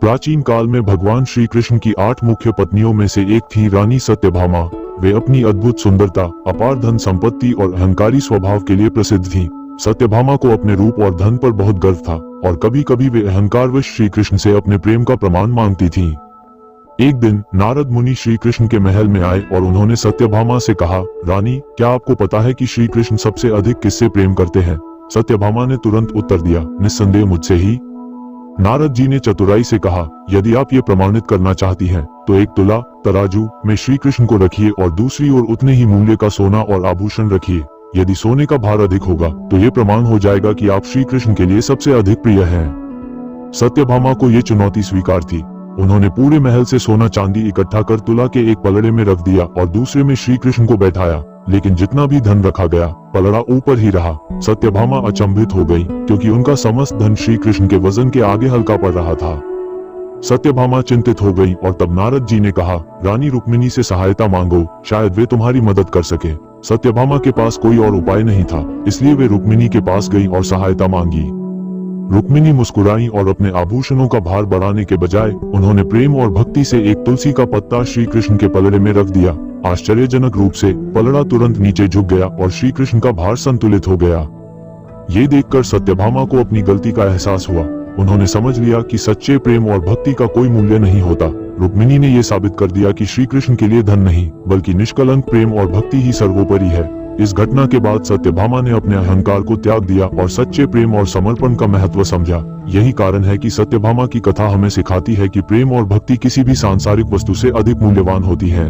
प्राचीन काल में भगवान श्री कृष्ण की 8 मुख्य पत्नियों में से एक थी रानी सत्यभामा। वे अपनी अद्भुत सुंदरता, अपार धन संपत्ति और अहंकारी स्वभाव के लिए प्रसिद्ध थीं। सत्यभामा को अपने रूप और धन पर बहुत गर्व था और कभी कभी वे अहंकारवश श्री कृष्ण से अपने प्रेम का प्रमाण मांगती थीं। एक दिन नारद मुनि श्री कृष्ण के महल में आए और उन्होंने सत्यभामा से कहा, रानी, क्या आपको पता है कि श्री कृष्ण सबसे अधिक किससे प्रेम करते हैं? सत्यभामा ने तुरंत उत्तर दिया, निस्संदेह मुझसे ही। नारद जी ने चतुराई से कहा, यदि आप ये प्रमाणित करना चाहती हैं, तो एक तुला तराजू में श्री कृष्ण को रखिए और दूसरी ओर उतने ही मूल्य का सोना और आभूषण रखिए। यदि सोने का भार अधिक होगा तो ये प्रमाण हो जाएगा कि आप श्री कृष्ण के लिए सबसे अधिक प्रिय हैं। सत्यभामा को ये चुनौती स्वीकार थी। उन्होंने पूरे महल से सोना चांदी इकट्ठा कर तुला के एक पलड़े में रख दिया और दूसरे में श्री कृष्ण को बैठाया, लेकिन जितना भी धन रखा गया, पलड़ा ऊपर ही रहा। सत्यभामा अचंभित हो गई क्योंकि उनका समस्त धन श्री कृष्ण के वजन के आगे हल्का पड़ रहा था। सत्यभामा चिंतित हो गई और तब नारद जी ने कहा, रानी रुक्मिणी से सहायता मांगो, शायद वे तुम्हारी मदद कर सके। सत्यभामा के पास कोई और उपाय नहीं था, इसलिए वे रुक्मिणी के पास गई और सहायता मांगी। रुक्मिणी मुस्कुराई और अपने आभूषणों का भार बढ़ाने के बजाय उन्होंने प्रेम और भक्ति से एक तुलसी का पत्ता श्री कृष्ण के पलड़े में रख दिया। आश्चर्यजनक रूप से पलड़ा तुरंत नीचे झुक गया और श्री कृष्ण का भार संतुलित हो गया। ये देखकर सत्यभामा को अपनी गलती का एहसास हुआ। उन्होंने समझ लिया कि सच्चे प्रेम और भक्ति का कोई मूल्य नहीं होता। रुक्मिणी ने यह साबित कर दिया कि श्री कृष्ण के लिए धन नहीं, बल्कि निष्कलंक प्रेम और भक्ति ही सर्वोपरि है। इस घटना के बाद सत्यभामा ने अपने अहंकार को त्याग दिया और सच्चे प्रेम और समर्पण का महत्व समझा। यही कारण है कि सत्यभामा की कथा हमें सिखाती है कि प्रेम और भक्ति किसी भी सांसारिक वस्तु से अधिक मूल्यवान होती है।